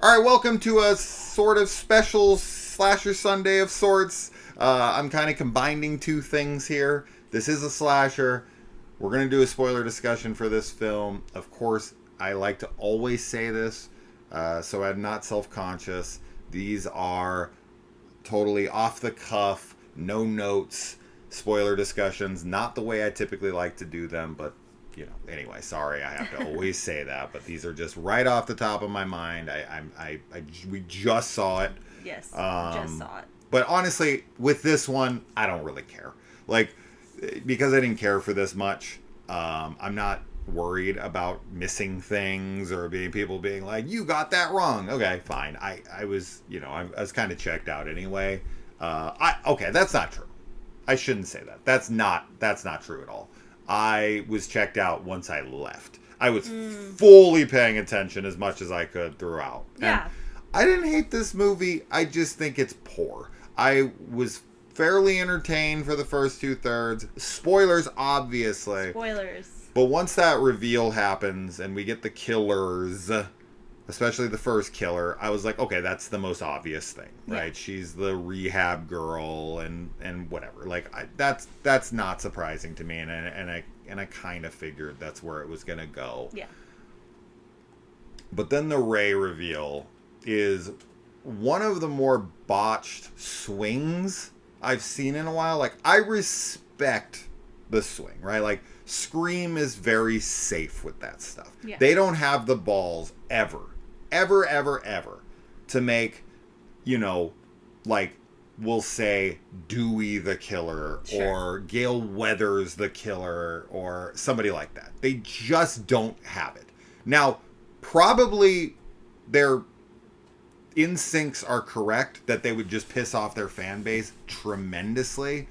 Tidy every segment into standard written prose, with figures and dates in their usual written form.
All right, welcome to a sort of special slasher Sunday of sorts. I'm kind of combining two things here. This is a slasher. We're going to do a spoiler discussion for this film. Of course, I like to always say this, so I'm not self-conscious. These are totally off the cuff, no notes, spoiler discussions. Not the way I typically like to do them, but anyway, sorry, I have to always say that, but these are just right off the top of my mind. We just saw it. Yes, just saw it. But honestly, with this one, I don't really care. Because I didn't care for this much, I'm not worried about missing things or people being like, you got that wrong. Okay, fine. I was kind of checked out anyway. Okay, that's not true. I shouldn't say that. That's not true at all. I was checked out once I left. I was fully paying attention as much as I could throughout. Yeah. And I didn't hate this movie. I just think it's poor. I was fairly entertained for the first 2/3. Spoilers, obviously. Spoilers. But once that reveal happens and we get the killers, especially the first killer, I was like, okay, that's the most obvious thing, right? Yeah. She's the rehab girl and whatever. That's not surprising to me, and I kind of figured that's where it was gonna go. Yeah. But then the Ray reveal is one of the more botched swings I've seen in a while. I respect the swing, right? Scream is very safe with that stuff. Yeah. They don't have the balls ever to make, we'll say Dewey the killer, sure, or Gale Weathers the killer, or somebody like that. They just don't have it. Now, probably their instincts are correct that they would just piss off their fan base tremendously.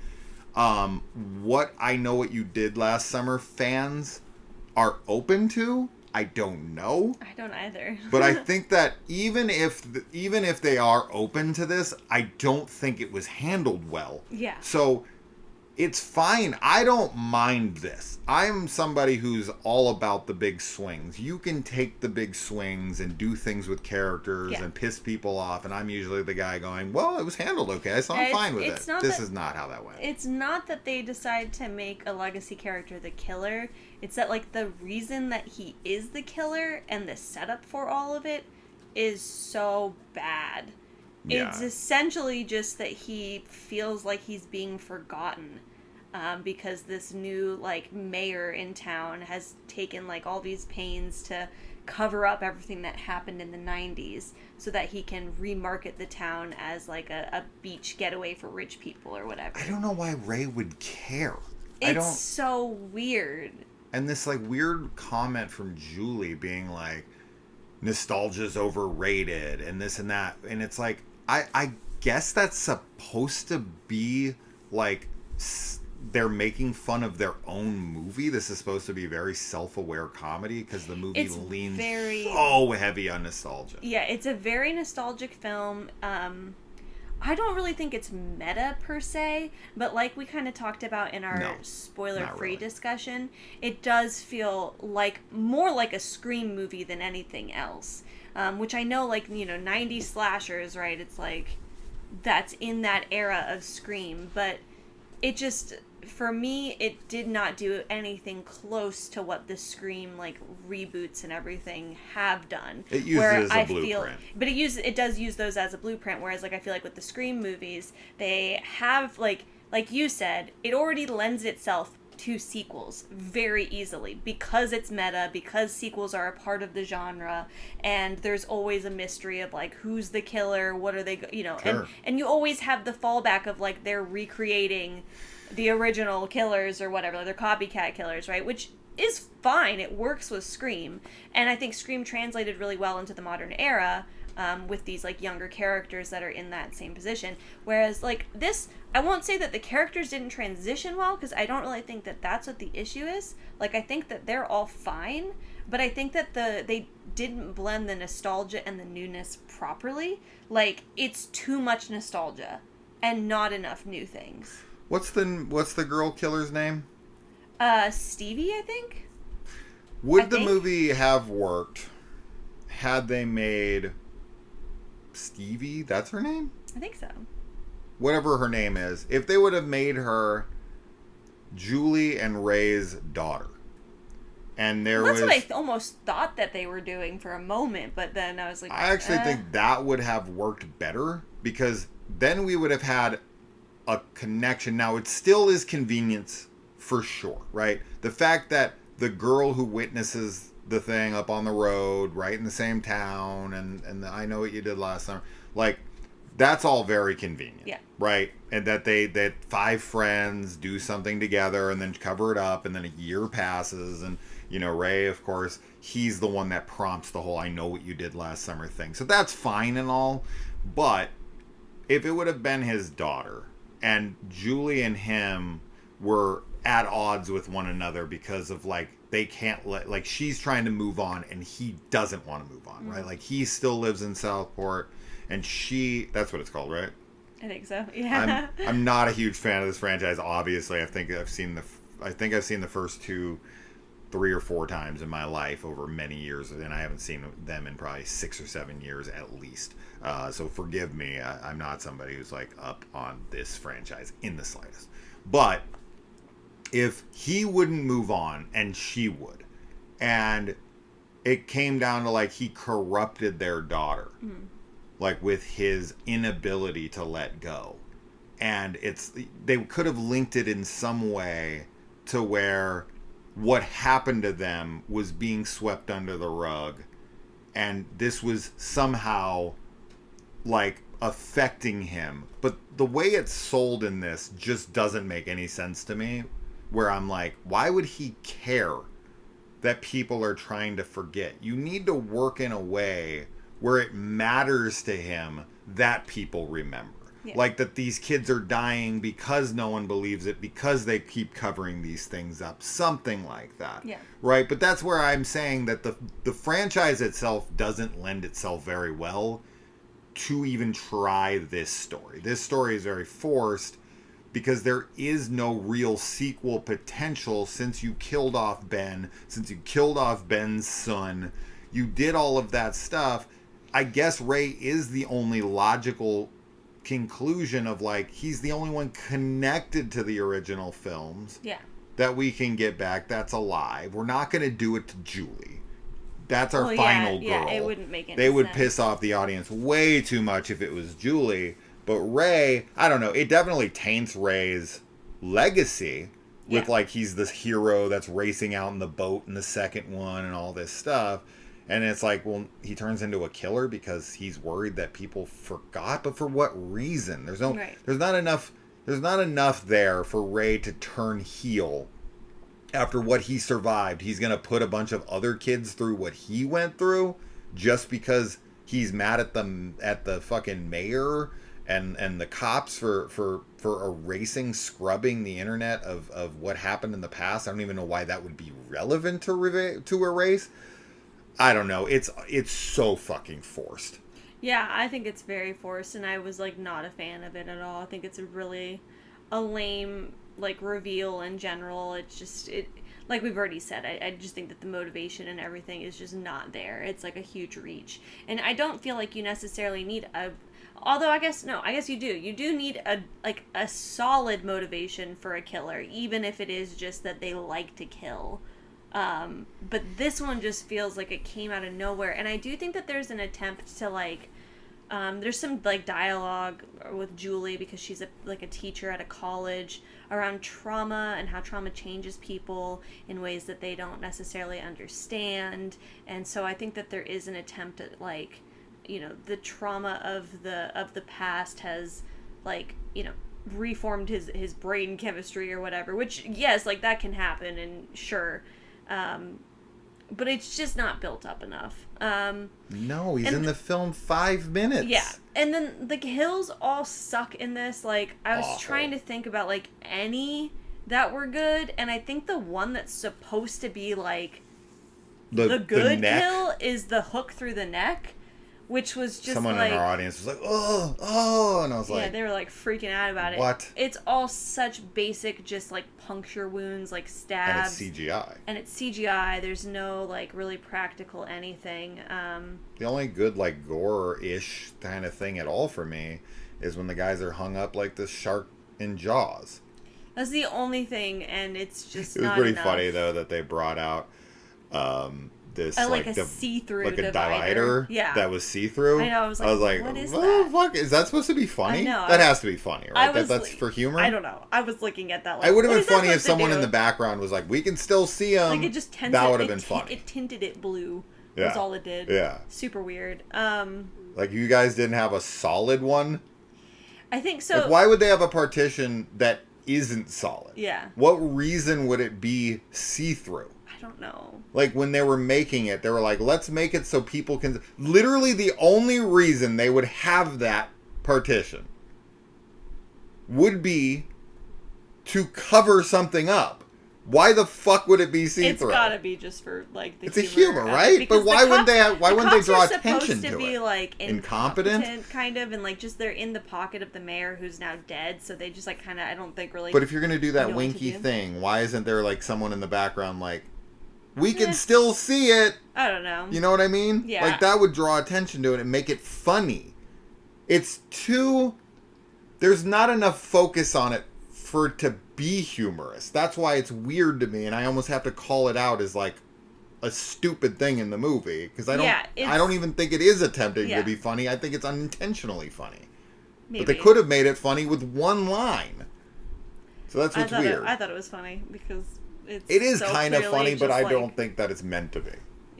What I Know What You Did Last Summer fans are open to, I don't know. I don't either. But I think that even if they are open to this, I don't think it was handled well. Yeah. So it's fine. I don't mind this. I'm somebody who's all about the big swings. You can take the big swings and do things with characters and piss people off, and I'm usually the guy going, well, it was handled okay, so I'm fine with it. This is not how that went. It's not that they decide to make a legacy character the killer. It's that, the reason that he is the killer and the setup for all of it is so bad. Yeah. It's essentially just that he feels like he's being forgotten because this new, mayor in town has taken, all these pains to cover up everything that happened in the 90s so that he can remarket the town as, a beach getaway for rich people or whatever. I don't know why Ray would care. It's so weird. And this, weird comment from Julie being nostalgia's overrated and this and that. And it's I guess that's supposed to be, they're making fun of their own movie. This is supposed to be very self-aware comedy because the movie leans so heavy on nostalgia. Yeah, it's a very nostalgic film. I don't really think it's meta per se, but like we kind of talked about in our spoiler-free discussion, it does feel more like a Scream movie than anything else. Which I know, 90s slashers, right? It's that's in that era of Scream, but it just, for me, it did not do anything close to what the Scream, reboots and everything have done. It uses it as a blueprint. But it does use those as a blueprint, whereas, I feel with the Scream movies, they have, like you said, it already lends itself to sequels very easily because it's meta, because sequels are a part of the genre, and there's always a mystery of who's the killer, what are they, sure. and you always have the fallback of they're recreating the original killers or whatever, they're copycat killers, right? Which is fine. It works with Scream, and I think Scream translated really well into the modern era. With these younger characters that are in that same position, whereas this, I won't say that the characters didn't transition well, because I don't really think that that's what the issue is. I think that they're all fine, but I think that they didn't blend the nostalgia and the newness properly. It's too much nostalgia and not enough new things. What's the girl killer's name? Stevie, I think. Would the movie have worked had they made Stevie, that's her name? I think so. Whatever her name is, if they would have made her Julie and Ray's daughter, and there That's was... what I almost thought that they were doing for a moment, but then I was like... I actually think that would have worked better, because then we would have had a connection. Now, it still is convenience, for sure, right? The fact that the girl who witnesses the thing up on the road, right in the same town, and the I know what you did last summer, like, that's all very convenient, yeah, right? And that 5 friends do something together and then cover it up, and then a year passes, and you know, Ray, of course, he's the one that prompts the whole I know what you did last summer thing. So that's fine and all, but if it would have been his daughter and Julie and him were at odds with one another because of like they can't let, like, she's trying to move on and he doesn't want to move on, right? Like, he still lives in Southport, and she, that's what it's called, right? I think so. Yeah. I'm not a huge fan of this franchise, obviously. I think I've seen the first 2 3 or 4 times in my life over many years, and I haven't seen them in probably 6 or 7 years at least. So forgive me, I'm not somebody who's like up on this franchise in the slightest. But if he wouldn't move on and she would, and it came down to like he corrupted their daughter, like with his inability to let go, and they could have linked it in some way to where what happened to them was being swept under the rug, and this was somehow like affecting him. But the way it's sold in this just doesn't make any sense to me, where I'm like, why would he care that people are trying to forget? You need to work in a way where it matters to him that people remember. Yeah. Like that these kids are dying because no one believes it, because they keep covering these things up. Something like that. Yeah. Right? But that's where I'm saying that the franchise itself doesn't lend itself very well to even try this story. This story is very forced because there is no real sequel potential since you killed off Ben, since you killed off Ben's son. You did all of that stuff. I guess Ray is the only logical conclusion of like, he's the only one connected to the original films that we can get back that's alive. We're not going to do it to Julie. That's our final girl. Yeah, it wouldn't make any sense. They would piss off the audience way too much if it was Julie. But Ray, I don't know, it definitely taints Ray's legacy with like, he's this hero that's racing out in the boat in the second one and all this stuff. And it's like, well, he turns into a killer because he's worried that people forgot, but for what reason? There's not enough there for Ray to turn heel after what he survived. He's going to put a bunch of other kids through what he went through just because he's mad at the fucking mayor and the cops for erasing, scrubbing the internet of what happened in the past. I don't even know why that would be relevant to erase. I don't know. It's so fucking forced. Yeah, I think it's very forced, and I was like not a fan of it at all. I think it's a lame like reveal in general. It's just like we've already said. I just think that the motivation and everything is just not there. It's like a huge reach, and I don't feel like you necessarily need a. Although I guess you do. You do need a solid motivation for a killer, even if it is just that they like to kill. But this one just feels like it came out of nowhere, and I do think that there's an attempt to like, there's some like dialogue with Julie because she's a teacher at a college around trauma and how trauma changes people in ways that they don't necessarily understand, and so I think that there is an attempt at like, you know, the trauma of the past has like, you know, reformed his brain chemistry or whatever, which yes, like that can happen, and sure. But it's just not built up enough. No, he's in the film 5 minutes. Yeah. And then the kills all suck in this. Like, I was awful. Trying to think about, like, any that were good, and I think the one that's supposed to be, like, the good kill is the hook through the neck, which was just someone like, in our audience was like, oh, and I was like, yeah, they were like freaking out about it. What? It's all such basic, just like puncture wounds, like stabs. and it's CGI. And it's CGI. There's no like really practical anything. The only good like gore-ish kind of thing at all for me is when the guys are hung up like this shark in Jaws. That's the only thing, and it's just It was not pretty enough. funny though that they brought out this like a see-through like a divider. divider that was see-through. I know. I was like, what is that? Fuck, is that supposed to be funny? I know. That has to be funny, right? That's That's for humor. I don't know. I was looking at that. Like, It would have what been is that funny if supposed to someone do? in the background was like, "We can still see them." Like it just tinted. That would have been funny. It tinted it blue. Yeah. Was all it did. Yeah. Super weird. Like you guys didn't have a solid one. I think so. Like, why would they have a partition that isn't solid? Yeah. What reason would it be see-through? I don't know. Like when they were making it, they were like, let's make it so people can... Literally the only reason they would have that partition would be to cover something up. Why the fuck would it be see-through? It's gotta be just for like the It's a humor, right? Because But why wouldn't they draw are attention supposed to be it? like Incompetent? kind of, and like just they're in the pocket of the mayor who's now dead, so they just like kind of I don't think really. But if you're gonna do that know what to winky do. thing, why isn't there like someone in the background like, we can still see it? I don't know. You know what I mean? Yeah. Like that would draw attention to it and make it funny. It's too... There's not enough focus on it for it to be humorous. That's why it's weird to me, and I almost have to call it out as like a stupid thing in the movie because I don't even think it is attempting to be funny. I think it's unintentionally funny. Maybe. But they could have made it funny with one line. So that's what's weird. I thought it was funny because it is so kind of clearly funny, but just, I like, don't think that it's meant to be.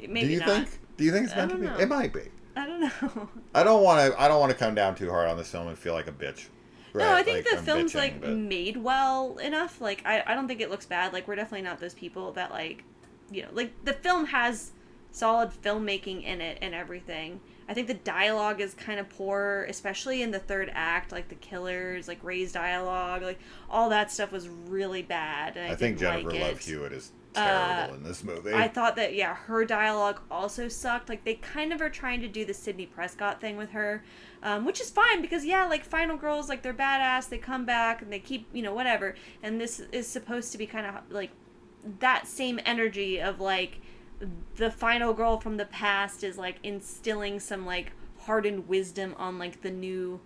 Maybe Do you not. think? Do you think it's I meant to don't be? know. It might be. I don't know. I don't want to come down too hard on this film and feel like a bitch. No, I Right? think Like, the I'm film's bitching, like but- made well enough. Like I don't think it looks bad. Like we're definitely not those people that like, you know, like the film has solid filmmaking in it and everything. I think the dialogue is kind of poor, especially in the third act. Like the killers, like Ray's dialogue, like all that stuff was really bad. And I think didn't Jennifer like Love it. Hewitt is terrible in this movie. I thought that, yeah, her dialogue also sucked. Like, they kind of are trying to do the Sidney Prescott thing with her, which is fine because, yeah, like, Final Girls, like, they're badass, they come back, and they keep, you know, whatever. And this is supposed to be kind of, like, that same energy of, like, the final girl from the past is, like, instilling some, like, hardened wisdom on, like, the new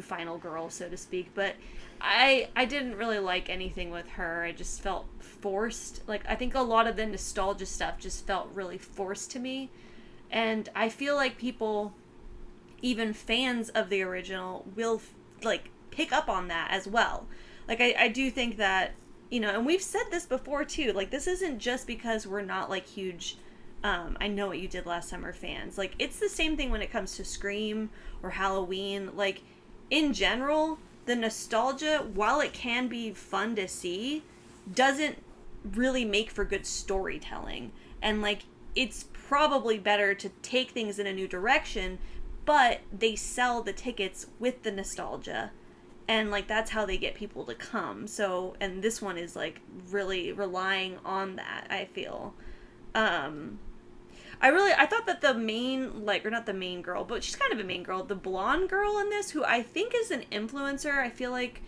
final girl, so to speak. But I didn't really like anything with her. I just felt forced. Like, I think a lot of the nostalgia stuff just felt really forced to me. And I feel like people, even fans of the original, will, like, pick up on that as well. Like, I do think that, you know, and we've said this before, too. Like, this isn't just because we're not, like, huge... I Know What You Did Last Summer fans. Like, it's the same thing when it comes to Scream or Halloween. Like, in general, the nostalgia, while it can be fun to see, doesn't really make for good storytelling. And, like, it's probably better to take things in a new direction, but they sell the tickets with the nostalgia. And, like, that's how they get people to come. So, and this one is, like, really relying on that, I feel. I thought that the main, like, or not the main girl, but she's kind of a main girl, the blonde girl in this, who I think is an influencer, I feel like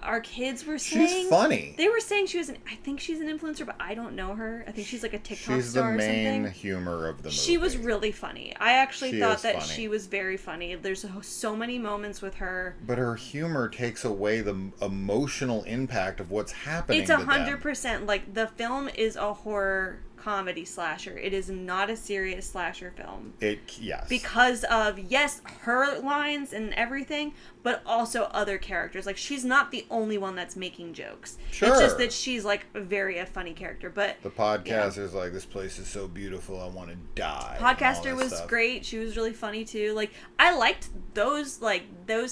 our kids were saying. She's funny. They were saying I think she's an influencer, but I don't know her. I think she's like a TikTok star or something. She's the main humor of the movie. She was really funny. I actually thought that funny. she was very funny. There's so many moments with her. But her humor takes away the emotional impact of what's happening It's to them. 100%. Like, the film is a horror comedy slasher. It is not a serious slasher film. Yes. Because of, yes, her lines and everything, but also other characters. Like, she's not the only one that's making jokes. Sure. It's just that she's, like, a funny character. But the podcaster's like, this place is so beautiful, I want to die. Podcaster was great. She was really funny, too. Like, I liked those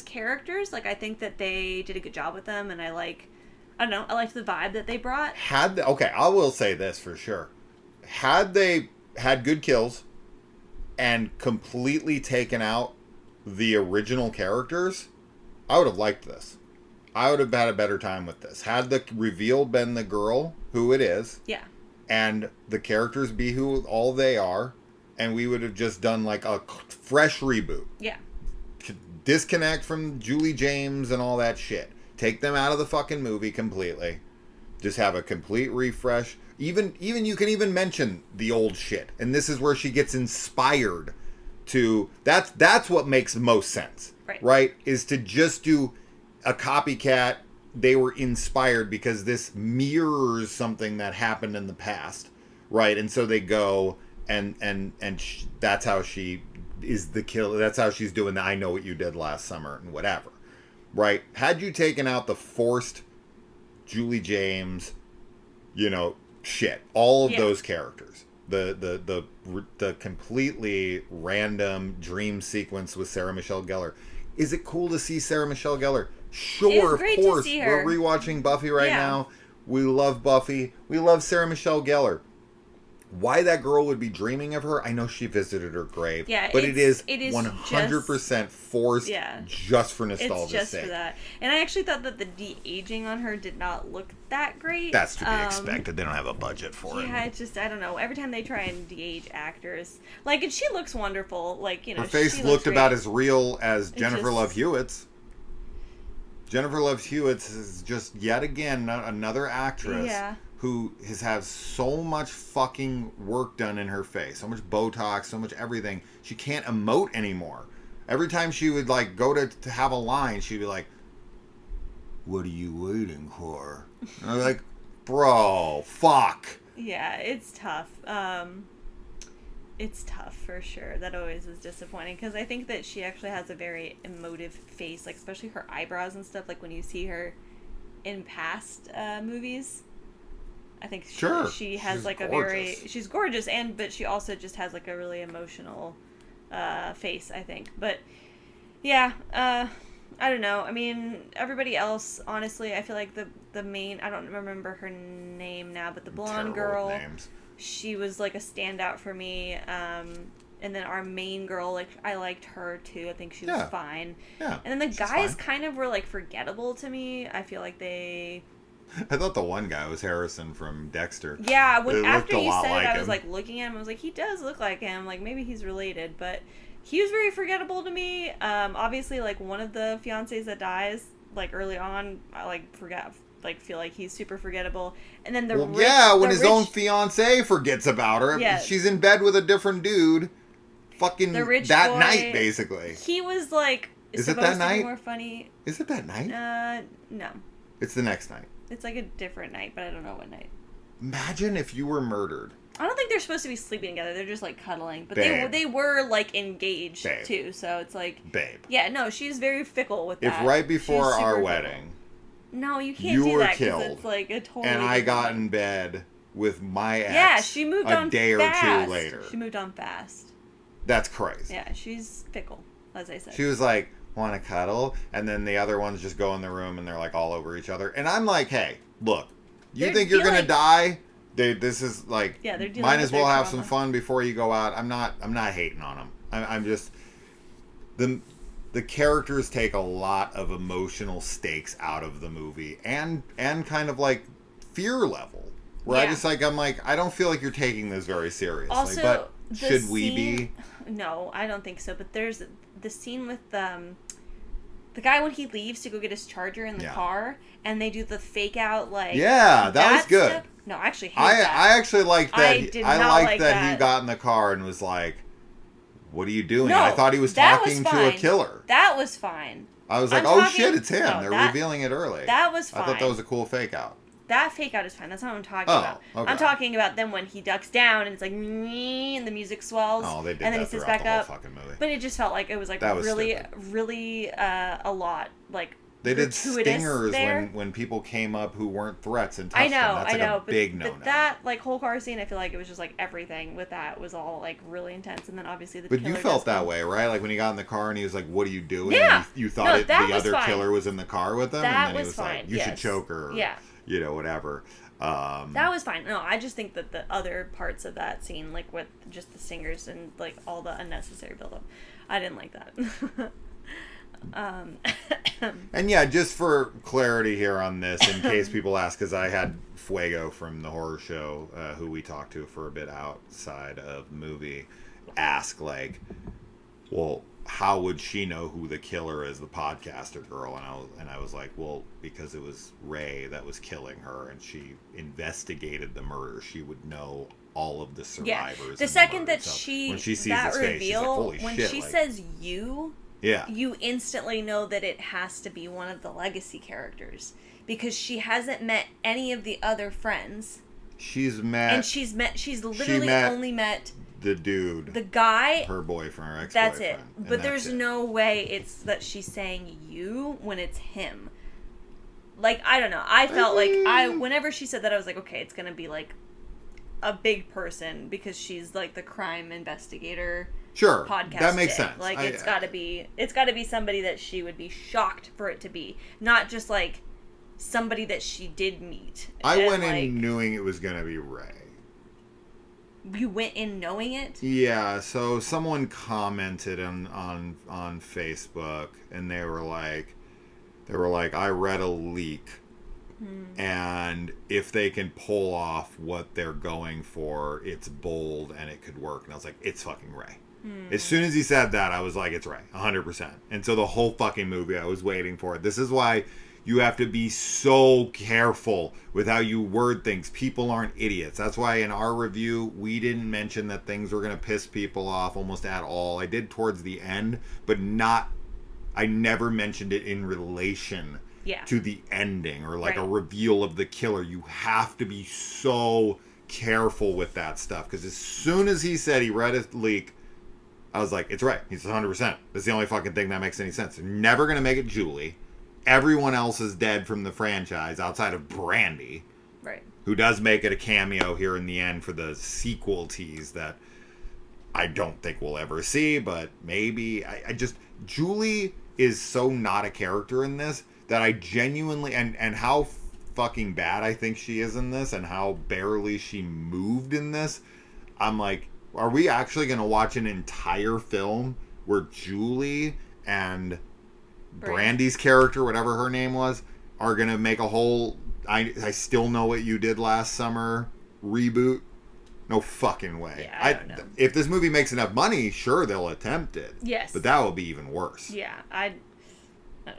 characters. Like, I think that they did a good job with them, and I liked the vibe that they brought. Okay, I will say this for sure. Had they had good kills and completely taken out the original characters, I would have liked this. I would have had a better time with this. Had the reveal been the girl, who it is, Yeah. and the characters be who all they are, and we would have just done like a fresh reboot. Yeah. Disconnect from Julie James and all that shit. Take them out of the fucking movie completely. Just have a complete refresh. Even you can even mention the old shit. And this is where she gets inspired to... That's what makes most sense. Right? Is to just do a copycat. They were inspired because this mirrors something that happened in the past. Right? And so they go and that's how she is the killer. That's how she's doing the I know what you did last summer and whatever. Right? Had you taken out the forced Julie James, shit, all of those characters, the completely random dream sequence with Sarah Michelle Gellar. Is it cool to see Sarah Michelle Gellar? Sure, of course. We're rewatching Buffy right now. We love Buffy. We love Sarah Michelle Gellar. Why that girl would be dreaming of her, I know she visited her grave. Yeah, but it is 100% forced just for nostalgia's sake. It's just for that. And I actually thought that the de-aging on her did not look that great. That's to be expected. They don't have a budget for it. Yeah, it's just, I don't know. Every time they try and de-age actors, and she looks wonderful. Her face looked about as real as Jennifer Love Hewitt's. Jennifer Love Hewitt is just yet again another actress who has had so much fucking work done in her face, so much Botox, so much everything. She can't emote anymore. Every time she would go to have a line, she'd be like, "What are you waiting for?" And I'm like, "Bro, fuck." Yeah, it's tough. It's tough for sure. That always is disappointing because I think that she actually has a very emotive face, especially her eyebrows and stuff. When you see her in past movies, I think she has she's gorgeous, but she also just has a really emotional face, I think. But yeah, I don't know. I mean, everybody else, honestly, I feel like the main, I don't remember her name now, but the blonde girl. Names. She was a standout for me. And then our main girl, I liked her too. I think she was fine. Yeah. And then the guys kind of were forgettable to me. I feel like they... I thought the one guy was Harrison from Dexter. Yeah, after you said it, I was looking at him. I was like, he does look like him. Maybe he's related, but he was very forgettable to me. Obviously, one of the fiancés that dies, early on, I forgot. Feel like he's super forgettable, and then when his own fiance forgets about her, she's in bed with a different dude. Fucking the rich that boy, night, basically. He was is it that night? More funny. Is it that night? No. It's the next night. It's a different night, but I don't know what night. Imagine if you were murdered. I don't think they're supposed to be sleeping together. They're just cuddling, but they were engaged too. So it's babe. Yeah, no, she's very fickle with that. If right before our wedding. No, you can't do that because it's a totally. And I got in bed with my ex. Yeah, she moved on a day fast. Or two later. She moved on fast. That's crazy. Yeah, she's fickle, as I said. She was like, "Want to cuddle?" And then the other ones just go in the room and they're all over each other. And I'm like, "Hey, look, you think you're gonna die? This is they're might as well have some fun before you go out." I'm not hating on them. I'm just the characters take a lot of emotional stakes out of the movie and kind of fear level. Where I just I'm I don't feel like you're taking this very seriously. Also, but should we be? No, I don't think so. But there's the scene with the guy when he leaves to go get his charger in the car, and they do the fake out that was good. Stuff. No, I actually hate that. I actually liked that. I liked that he got in the car and was like, "What are you doing?" No, I thought he was talking to a killer. That was fine. I was oh shit, it's him. No, they're revealing it early. That was fine. I thought that was a cool fake out. That fake out is fine. That's not what I'm talking about. Okay. I'm talking about then when he ducks down and it's and the music swells. Oh, they did and then that he sits throughout back the whole up. fucking movie. But it just felt like it was really, really a lot. They did stingers when people came up who weren't threats and touched them. That's a big no-no. But that whole car scene, I feel like it was just everything with that was all really intense. And then obviously the killer. But you felt that way, right? When he got in the car and he was like, "What are you doing?" Yeah. And you thought the other killer was in the car with them, that and then he was fine. like, "You should choke her." Or, whatever. That was fine. No, I just think that the other parts of that scene, with just the singers and all the unnecessary buildup, I didn't like that. And yeah, just for clarity here on this, in case people ask, because I had Fuego from the horror show, who we talked to for a bit outside of the movie, ask, like, well, how would she know who the killer is, the podcaster girl? And I was like, well, because it was Ray that was killing her, and she investigated the murder. She would know all of the survivors. The second that when she sees that his face, she's like, holy when shit, she like, says you, yeah, you instantly know that it has to be one of the legacy characters, because she hasn't met any of the other friends. She's literally only met the dude, the guy, her boyfriend, her ex-boyfriend. That's it. But there's no way it's that she's saying you when it's him. Like, I don't know. I felt whenever she said that, I was like, okay, it's gonna be like a big person, because she's like the crime investigator. Sure, podcast that makes chick. sense. Like, it's gotta be somebody that she would be shocked for it to be, not just like somebody that she did meet. I went in knowing it was gonna be Ray. You went in knowing it? Yeah, so someone commented on Facebook, and they were like, I read a leak, and if they can pull off what they're going for, it's bold and it could work. And I was like, it's fucking Ray. As soon as he said that, I was like, it's Ray, 100%. And so the whole fucking movie, I was waiting for it. This is why you have to be so careful with how you word things. People aren't idiots. That's why in our review, we didn't mention that things were going to piss people off almost at all. I did towards the end, but I never mentioned it in relation to the ending or like a reveal of the killer. You have to be so careful with that stuff, because as soon as he said he read a leak, I was like, it's right. He's 100%. That's the only fucking thing that makes any sense. They're never going to make it Julie. Everyone else is dead from the franchise outside of Brandy. Right. Who does make it a cameo here in the end for the sequel tease that I don't think we'll ever see, but maybe. Julie is so not a character in this that I genuinely, and how fucking bad I think she is in this, and how barely she moved in this, I'm like, are we actually going to watch an entire film where Julie and Brandy's character, whatever her name was, are going to make a whole I still know what you did last summer reboot? No fucking way. Yeah, I don't know. If this movie makes enough money, sure, they'll attempt it. Yes. But that will be even worse. Yeah, I don't know.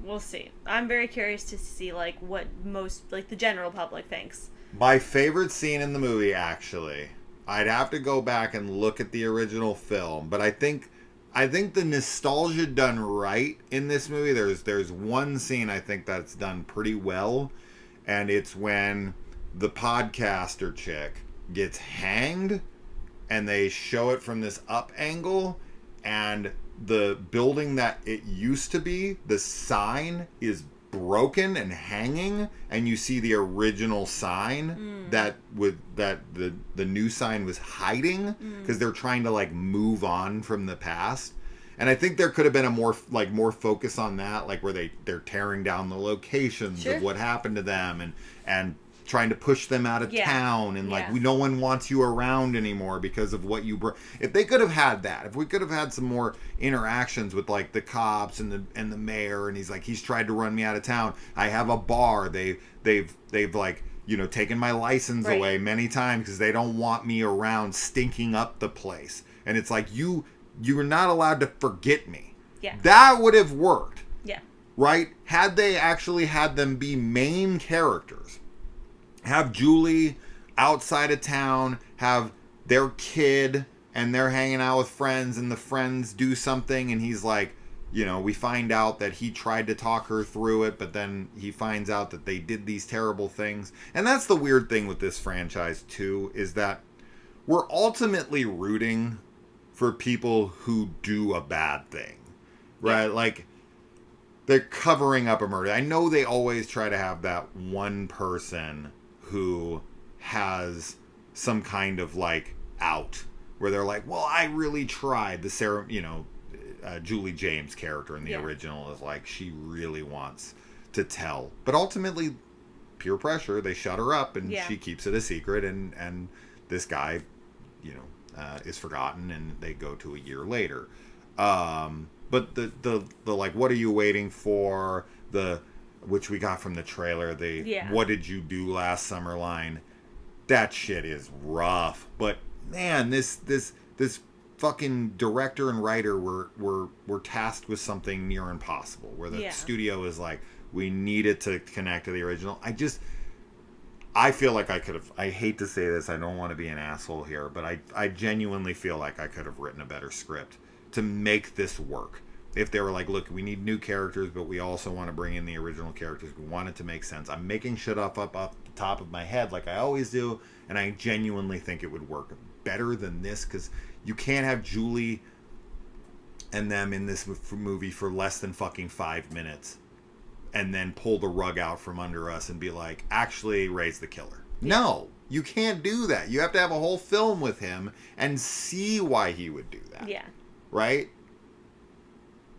We'll see. I'm very curious to see like what most the general public thinks. My favorite scene in the movie, actually, I'd have to go back and look at the original film, but I think the nostalgia done right in this movie. There's one scene I think that's done pretty well, and it's when the podcaster chick gets hanged, and they show it from this up angle, and the building that it used to be, the sign is broken and hanging, and you see the original sign that the new sign was hiding, because they're trying to like move on from the past. And I think there could have been a more focus on that, like where they're tearing down the locations of what happened to them, and trying to push them out of town, and like no one wants you around anymore because of what you brought. If they could have had that, if we could have had some more interactions with like the cops and the mayor, and he's tried to run me out of town. I have a bar. They've like, taken my license away many times because they don't want me around stinking up the place. And it's like you're not allowed to forget me. Yeah. That would have worked. Yeah. Right? Had they actually had them be main characters. Have Julie outside of town, have their kid, and they're hanging out with friends, and the friends do something, and he's like, we find out that he tried to talk her through it, but then he finds out that they did these terrible things. And that's the weird thing with this franchise, too, is that we're ultimately rooting for people who do a bad thing, right? Yeah. Like, they're covering up a murder. I know they always try to have that one person who has some kind of like out where they're like, well, I really tried. The Sarah, Julie James character in the original is like, she really wants to tell, but ultimately peer pressure, they shut her up, and she keeps it a secret, and this guy is forgotten, and they go to a year later. But the like, what are you waiting for, which we got from the trailer, what did you do last summer line, that shit is rough. But man, this fucking director and writer were tasked with something near impossible, where the studio is like, we need it to connect to the original. I feel like I could have, I hate to say this, I don't want to be an asshole here, but I genuinely feel like I could have written a better script to make this work. If they were like, look, we need new characters, but we also want to bring in the original characters. We want it to make sense. I'm making shit up the top of my head like I always do, and I genuinely think it would work better than this, because you can't have Julie and them in this movie for less than fucking 5 minutes and then pull the rug out from under us and be like, actually, Ray's the killer. Yeah. No, you can't do that. You have to have a whole film with him and see why he would do that. Yeah. Right?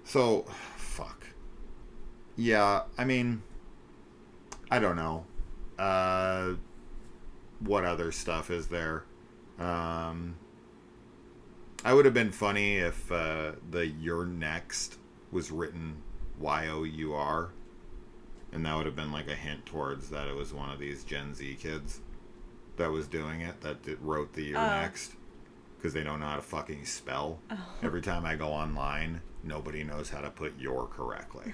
So, fuck. Yeah, I mean, I don't know. What other stuff is there? I would have been funny if the You're Next was written Y-O-U-R. And that would have been like a hint towards that it was one of these Gen Z kids that was doing it, that wrote the You're Next. Because they don't know how to fucking spell. Oh. Every time I go online, nobody knows how to put your correctly.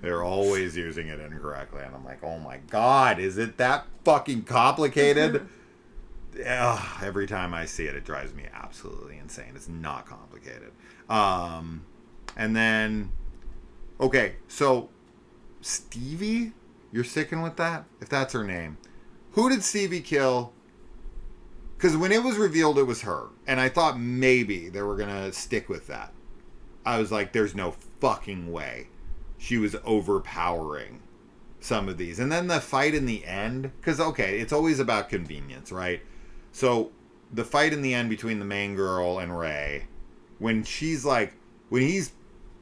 They're always using it incorrectly. And I'm like, oh my God, is it that fucking complicated? Every time I see it, it drives me absolutely insane. It's not complicated. And then, okay, so Stevie? You're sticking with that? If that's her name. Who did Stevie kill? Because when it was revealed, it was her. And I thought maybe they were going to stick with that. I was like, there's no fucking way she was overpowering some of these. And then the fight in the end, because, okay, it's always about convenience, right? So the fight in the end between the main girl and Ray, when she's like, when he's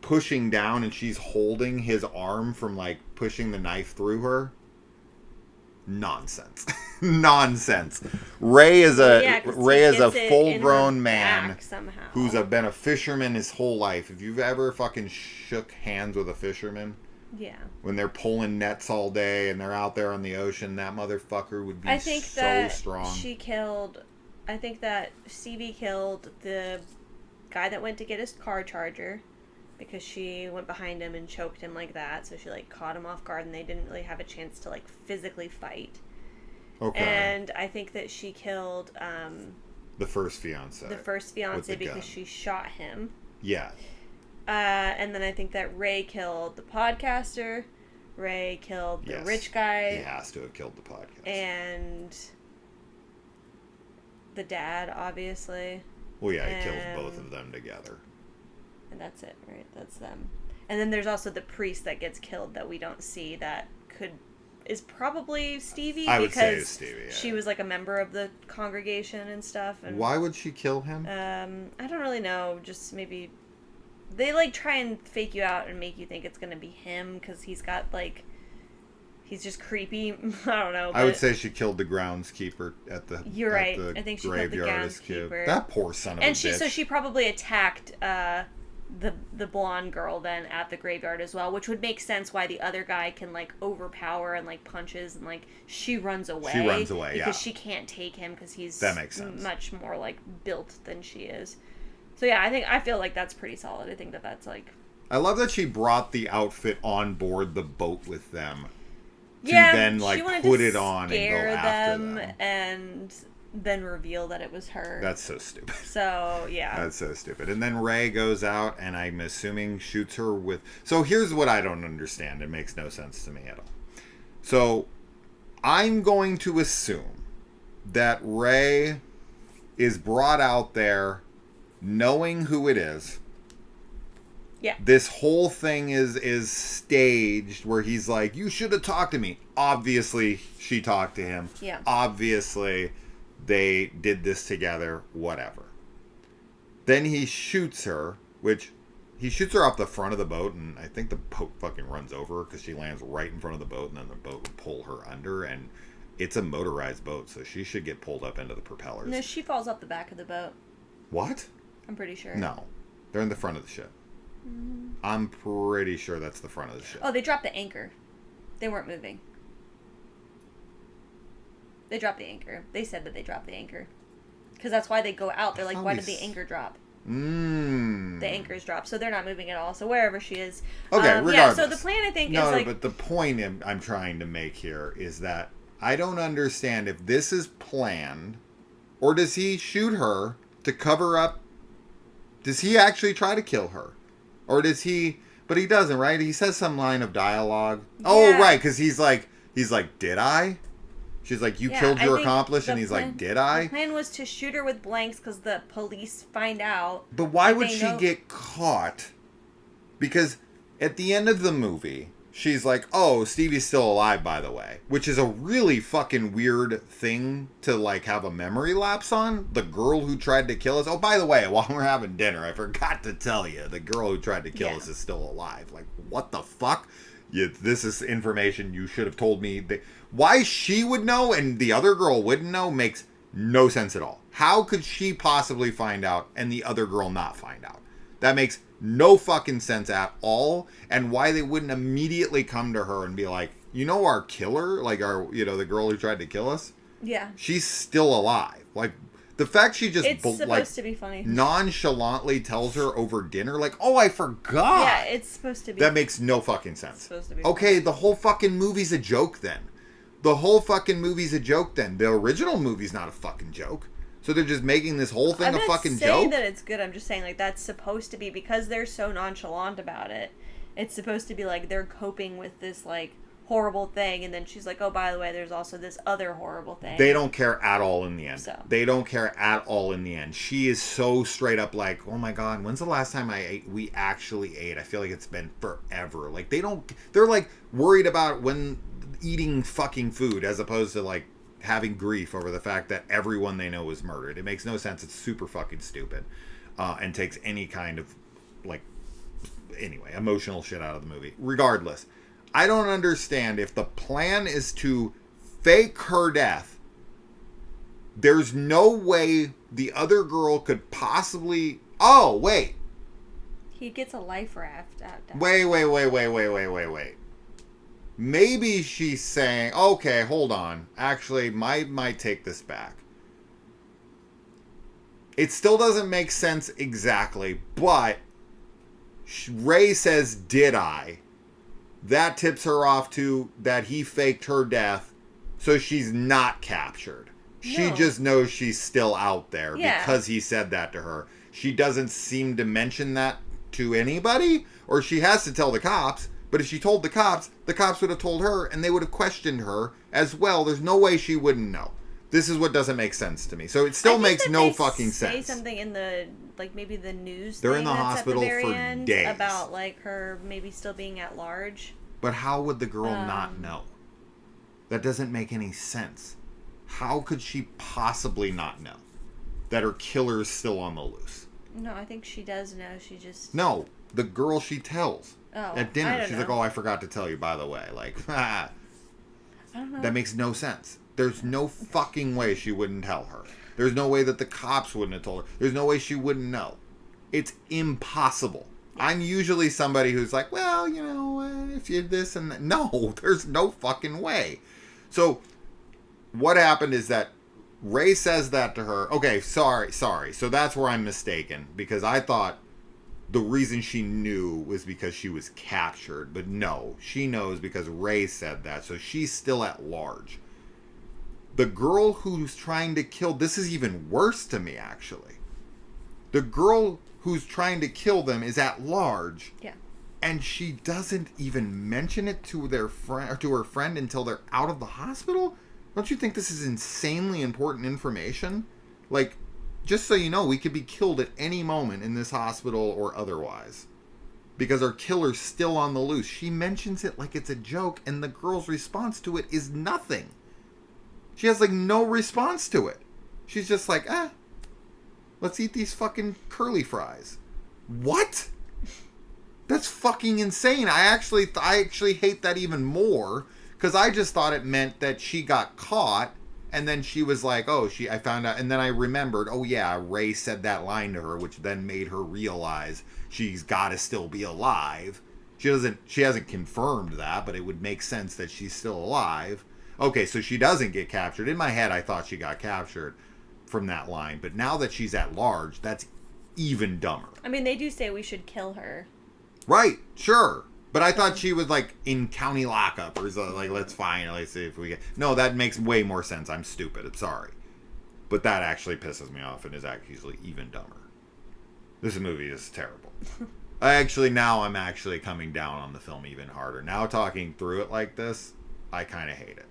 pushing down and she's holding his arm from like pushing the knife through her, nonsense. Nonsense. Ray is a full-grown man who's been a fisherman his whole life. If you've ever fucking shook hands with a fisherman, yeah, when they're pulling nets all day and they're out there on the ocean, that motherfucker would be so strong. I think that Stevie killed the guy that went to get his car charger, because she went behind him and choked him like that. So she like caught him off guard, and they didn't really have a chance to like physically fight. Okay. And I think that she killed the first fiance. Because she shot him. Yeah. And then I think that Ray killed the podcaster. Ray killed the rich guy. He has to have killed the podcaster. And the dad, obviously. Well, yeah, he kills both of them together. And that's it, right? That's them. And then there's also the priest that gets killed that we don't see, that is probably Stevie. I would say it's Stevie, yeah. She was like a member of the congregation and stuff. And why would she kill him? I don't really know. Just maybe they like try and fake you out and make you think it's gonna be him, because he's got like, he's just creepy. I don't know. I would say she killed the groundskeeper at the. You're right. I think she killed the groundskeeper. That poor son of a bitch. So she probably attacked the blonde girl then at the graveyard as well, which would make sense why the other guy can like overpower and like punches, and like she runs away. Because she can't take him, because he's that makes sense. Much more like built than she is. So yeah, I feel like that's pretty solid. I think that's like. I love that she brought the outfit on board the boat with them. To then like put it on and go after them and then reveal that it was her. That's so stupid. So, yeah. That's so stupid. And then Ray goes out and I'm assuming shoots her with... So here's what I don't understand. It makes no sense to me at all. So I'm going to assume that Ray is brought out there knowing who it is. Yeah. This whole thing is staged where he's like, you should have talked to me. Obviously, she talked to him. Yeah. Obviously, they did this together, whatever. Then he shoots her, which he shoots her off the front of the boat, and I think the boat fucking runs over because she lands right in front of the boat, and then the boat would pull her under, and it's a motorized boat, so she should get pulled up into the propellers. No, she falls off the back of the boat. What? I'm pretty sure. No. They're in the front of the ship. Mm. I'm pretty sure that's the front of the ship. Oh, they dropped the anchor. They weren't moving. They dropped the anchor. They said that they dropped the anchor. Because that's why they go out. They're like, why did the anchor drop? The anchor's dropped, so they're not moving at all. So wherever she is. Okay, regardless. Yeah, so the plan, I think, is like... No, but the point I'm trying to make here is that I don't understand if this is planned, or does he shoot her to cover up... Does he actually try to kill her? Or does he... But he doesn't, right? He says some line of dialogue. Yeah. Oh, right, because he's like, did I? She's like, you killed your accomplice, and he's like, did I? The plan was to shoot her with blanks because the police find out. But why would she get caught? Because at the end of the movie, she's like, oh, Stevie's still alive, by the way. Which is a really fucking weird thing to, like, have a memory lapse on. The girl who tried to kill us. Oh, by the way, while we're having dinner, I forgot to tell you, the girl who tried to kill us is still alive. Like, what the fuck? This is information you should have told me. Why she would know and the other girl wouldn't know makes no sense at all. How could she possibly find out and the other girl not find out? That makes no fucking sense at all. And why they wouldn't immediately come to her and be like, you know, our killer, like the girl who tried to kill us? Yeah. She's still alive. Like, the fact she just it's supposed to be funny. Nonchalantly tells her over dinner, like, oh, I forgot. Yeah, it's supposed to be. That makes no fucking sense. It's supposed to be. Okay, funny. The whole fucking movie's a joke then. The whole fucking movie's a joke then. The original movie's not a fucking joke. So they're just making this whole thing a fucking joke? I'm not saying that it's good. I'm just saying, like, that's supposed to be, because they're so nonchalant about it, it's supposed to be like they're coping with this, like, horrible thing, and then she's like, oh, by the way, there's also this other horrible thing. They don't care at all in the end. So. They don't care at all in the end. She is so straight up like, oh my god, when's the last time we actually ate? I feel like it's been forever. Like, they're like worried about when eating fucking food as opposed to like having grief over the fact that everyone they know was murdered. It makes no sense. It's super fucking stupid, and takes any kind of, like, anyway, emotional shit out of the movie. Regardless, I don't understand if the plan is to fake her death. There's no way the other girl could possibly... Oh, wait. He gets a life raft out. Wait. Maybe she's saying, okay, hold on. Actually, might take this back. It still doesn't make sense exactly, but Ray says, did I? That tips her off to that he faked her death, so she's not captured. No. She just knows she's still out there because he said that to her. She doesn't seem to mention that to anybody, or she has to tell the cops. But if she told the cops would have told her, and they would have questioned her as well. There's no way she wouldn't know. This is what doesn't make sense to me. So it still makes no fucking sense. Say something in the, like, maybe the news. They're in the hospital for days about, like, her maybe still being at large. But how would the girl not know? That doesn't make any sense. How could she possibly not know that her killer is still on the loose? No, I think she does know. She just... No, the girl she tells. Oh, at dinner, she's like, oh, I forgot to tell you, by the way. Like, I don't know. That makes no sense. There's no fucking way she wouldn't tell her. There's no way that the cops wouldn't have told her. There's no way she wouldn't know. It's impossible. I'm usually somebody who's like, well, you know, if you this and that. No, there's no fucking way. So what happened is that Ray says that to her. Okay, sorry. So that's where I'm mistaken, because I thought the reason she knew was because she was captured. But no, she knows because Ray said that. So she's still at large. The girl who's trying to kill... This is even worse to me, actually. The girl who's trying to kill them is at large. Yeah. And she doesn't even mention it to their friend or to her friend until they're out of the hospital? Don't you think this is insanely important information? Like, just so you know, we could be killed at any moment in this hospital or otherwise. Because our killer's still on the loose. She mentions it like it's a joke, and the girl's response to it is nothing. She has, like, no response to it. She's just like, let's eat these fucking curly fries. What? That's fucking insane. I actually hate that even more, because I just thought it meant that she got caught, and then she was like, I found out, and then I remembered, oh yeah, Ray said that line to her, which then made her realize she's got to still be alive. She hasn't confirmed that, but it would make sense that she's still alive. Okay, so she doesn't get captured. In my head, I thought she got captured from that line. But now that she's at large, that's even dumber. I mean, they do say we should kill her. Right, sure. But I thought she was, like, in county lockup or something. Like, let's finally see if we get... No, that makes way more sense. I'm stupid. I'm sorry. But that actually pisses me off and is actually even dumber. This movie is terrible. Now I'm actually coming down on the film even harder. Now talking through it like this, I kind of hate it.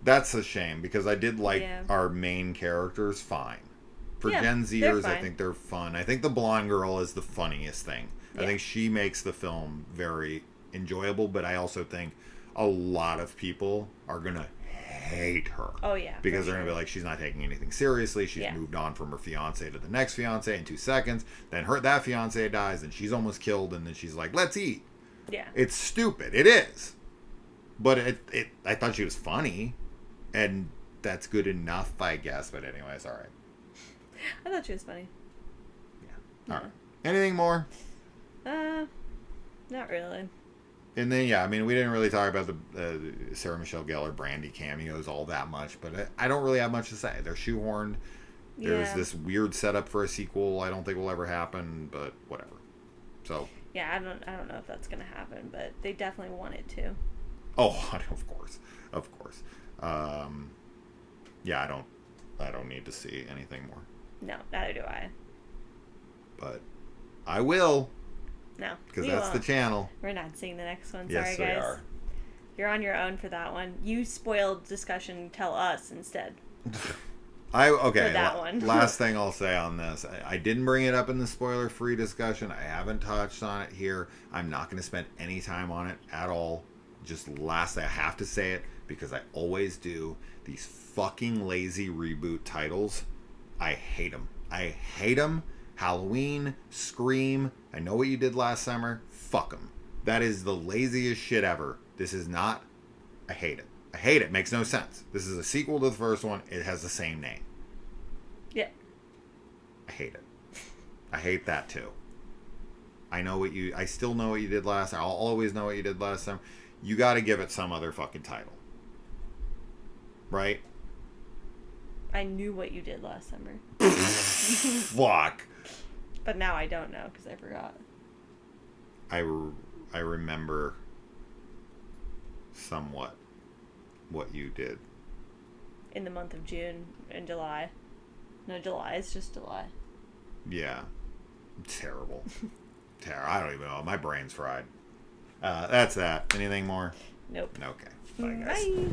That's a shame because I did like our main characters fine. For Gen Zers, I think they're fun. I think the blonde girl is the funniest thing. Yeah. I think she makes the film very enjoyable, but I also think a lot of people are going to hate her. Oh, yeah. Because they're going to be like, she's not taking anything seriously. She's moved on from her fiance to the next fiance in 2 seconds. Then that fiance dies, and she's almost killed, and then she's like, let's eat. Yeah. It's stupid. It is. But I thought she was funny, and that's good enough, I guess. But anyway, it's all right. I thought she was funny. Yeah. All right. Anything more? Not really. And then, we didn't really talk about the Sarah Michelle Gellar Brandy cameos all that much, but I don't really have much to say. They're shoehorned. There's this weird setup for a sequel I don't think will ever happen, but whatever. So. Yeah, I don't know if that's going to happen, but they definitely want it to. Oh, of course. I don't need to see anything more. No, neither do I. But I will. No, because that's the channel. We're not seeing the next one. Yes, Sorry, guys. we are. You're on your own for that one. You spoiled discussion. Tell us instead. For that one. Last thing I'll say on this. I didn't bring it up in the spoiler-free discussion. I haven't touched on it here. I'm not going to spend any time on it at all. Just lastly, I have to say it because I always do. These fucking lazy reboot titles. I hate them. I hate them. Halloween, Scream, I Know What You Did Last Summer, fuck them. That is the laziest shit ever. This is not... I hate it. I hate it. Makes no sense. This is a sequel to the first one. It has the same name. Yeah. I hate it. I hate that too. I still know what you did last summer. I'll always know what you did last summer. You gotta give it some other fucking title. Right? I knew what you did last summer. Fuck. But now I don't know because I forgot. I remember somewhat what you did. In the month of June and July. No, July. It's just July. Yeah. Terrible. I don't even know. My brain's fried. That's that. Anything more? Nope. Okay. Bye, guys. Bye.